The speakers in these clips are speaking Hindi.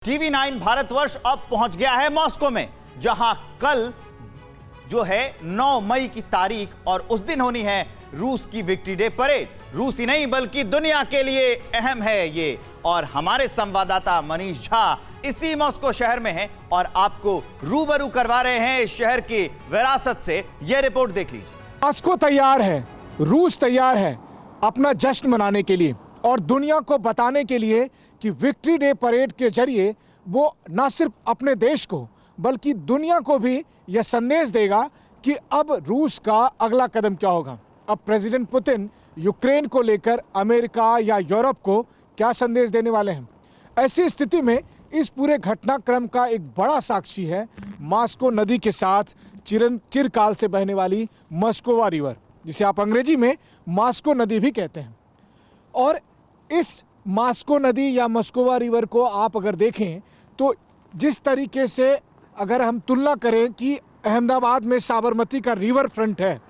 TV9 भारतवर्ष अब पहुंच गया है मॉस्को में, जहां कल जो है 9 मई की तारीख और उस दिन होनी है रूस की विक्ट्री डे परेड। रूस ही नहीं बल्कि दुनिया के लिए अहम है ये। और हमारे संवाददाता मनीष झा इसी मॉस्को शहर में हैं और आपको रूबरू करवा रहे हैं इस शहर की विरासत से। यह रिपोर्ट देख लीजिए। मॉस्को तैयार है, रूस तैयार है अपना जश्न मनाने के लिए और दुनिया को बताने के लिए कि विक्ट्री डे परेड के जरिए वो न सिर्फ अपने देश को बल्कि दुनिया को भी यह संदेश देगा कि अब रूस का अगला कदम क्या होगा। अब प्रेसिडेंट पुतिन यूक्रेन को लेकर अमेरिका या यूरोप को क्या संदेश देने वाले हैं। ऐसी स्थिति में इस पूरे घटनाक्रम का एक बड़ा साक्षी है मॉस्को नदी के साथ चिरकाल से बहने वाली मस्कोवा रिवर, जिसे आप अंग्रेजी में मॉस्को नदी भी कहते हैं। और इस मॉस्को नदी या मस्कोवा रिवर को आप अगर देखें तो जिस तरीके से अगर हम तुलना करें कि अहमदाबाद में साबरमती का रिवर फ्रंट है,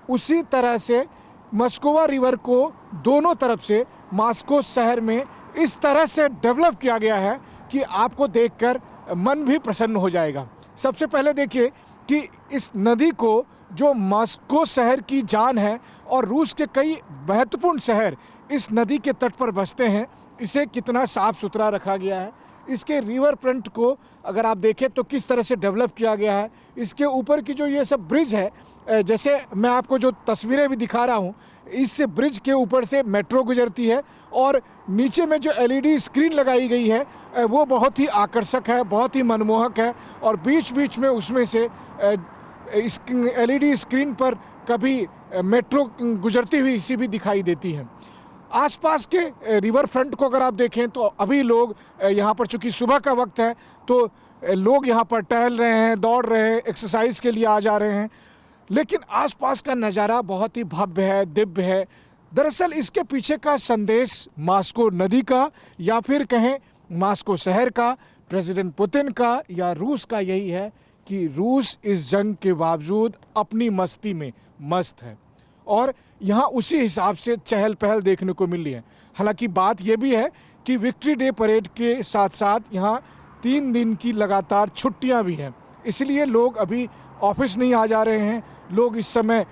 उसी तरह से मस्कोवा रिवर को दोनों तरफ से मॉस्को शहर में इस तरह से डेवलप किया गया है कि आपको देखकर मन भी प्रसन्न हो जाएगा। सबसे पहले देखिए कि इस नदी को जो मॉस्को शहर की जान है और रूस के कई महत्वपूर्ण शहर इस नदी के तट पर बसते हैं, इसे कितना साफ सुथरा रखा गया है। इसके रिवर फ्रंट को अगर आप देखें तो किस तरह से डेवलप किया गया है। इसके ऊपर की जो ये सब ब्रिज है, जैसे मैं आपको जो तस्वीरें भी दिखा रहा हूँ, इस ब्रिज के ऊपर से मेट्रो गुजरती है और नीचे में जो LED स्क्रीन लगाई गई है वो बहुत ही आकर्षक है, बहुत ही मनमोहक है। और बीच बीच में उसमें से इस LED स्क्रीन पर कभी मेट्रो गुजरती हुई इसी भी दिखाई देती है। आसपास के रिवर फ्रंट को अगर आप देखें तो अभी लोग यहाँ पर, चूँकि सुबह का वक्त है तो लोग यहाँ पर टहल रहे हैं, दौड़ रहे हैं, एक्सरसाइज के लिए आ जा रहे हैं। लेकिन आसपास का नज़ारा बहुत ही भव्य है, दिव्य है। दरअसल इसके पीछे का संदेश मॉस्को नदी का या फिर कहें मॉस्को शहर का, प्रेसिडेंट पुतिन का या रूस का यही है कि रूस इस जंग के बावजूद अपनी मस्ती में मस्त है और यहाँ उसी हिसाब से चहल पहल देखने को मिल रही है। हालांकि बात यह भी है कि विक्ट्री डे परेड के साथ साथ यहाँ 3 दिन की लगातार छुट्टियाँ भी हैं, इसलिए लोग अभी ऑफिस नहीं आ जा रहे हैं। लोग इस समय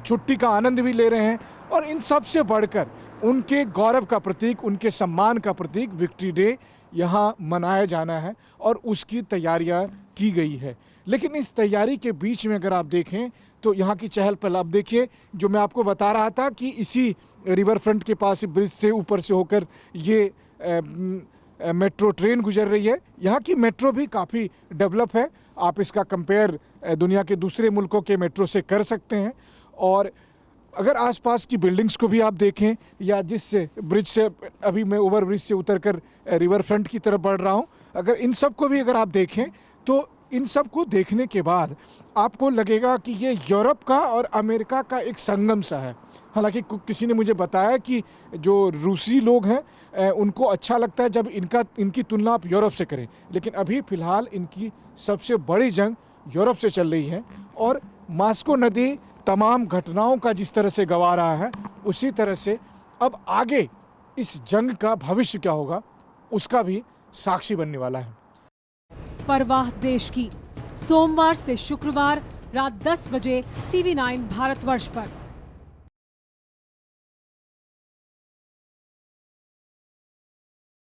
छुट्टी का आनंद भी ले रहे हैं और इन सब से बढ़कर उनके गौरव का प्रतीक, उनके सम्मान का प्रतीक विक्ट्री डे यहाँ मनाया जाना है और उसकी तैयारियाँ की गई है। लेकिन इस तैयारी के बीच में अगर आप देखें तो यहाँ की चहल पहल आप देखिए। जो मैं आपको बता रहा था कि इसी रिवर फ्रंट के पास ब्रिज से ऊपर से होकर ये मेट्रो ट्रेन गुजर रही है। यहाँ की मेट्रो भी काफ़ी डेवलप है, आप इसका कंपेयर दुनिया के दूसरे मुल्कों के मेट्रो से कर सकते हैं। और अगर आसपास की बिल्डिंग्स को भी आप देखें या जिस ब्रिज से अभी मैं ओवर ब्रिज से उतरकर रिवर फ्रंट की तरफ बढ़ रहा हूँ, अगर इन सब को भी अगर आप देखें तो इन सब को देखने के बाद आपको लगेगा कि ये यूरोप का और अमेरिका का एक संगम सा है। हालांकि किसी ने मुझे बताया कि जो रूसी लोग हैं उनको अच्छा लगता है जब इनकी तुलना आप यूरोप से करें, लेकिन अभी फ़िलहाल इनकी सबसे बड़ी जंग यूरोप से चल रही है। और मॉस्को नदी तमाम घटनाओं का जिस तरह से गवा रहा है, उसी तरह से अब आगे इस जंग का भविष्य क्या होगा उसका भी साक्षी बनने वाला है। परवाह देश की, सोमवार से शुक्रवार रात 10 बजे TV9 भारतवर्ष पर।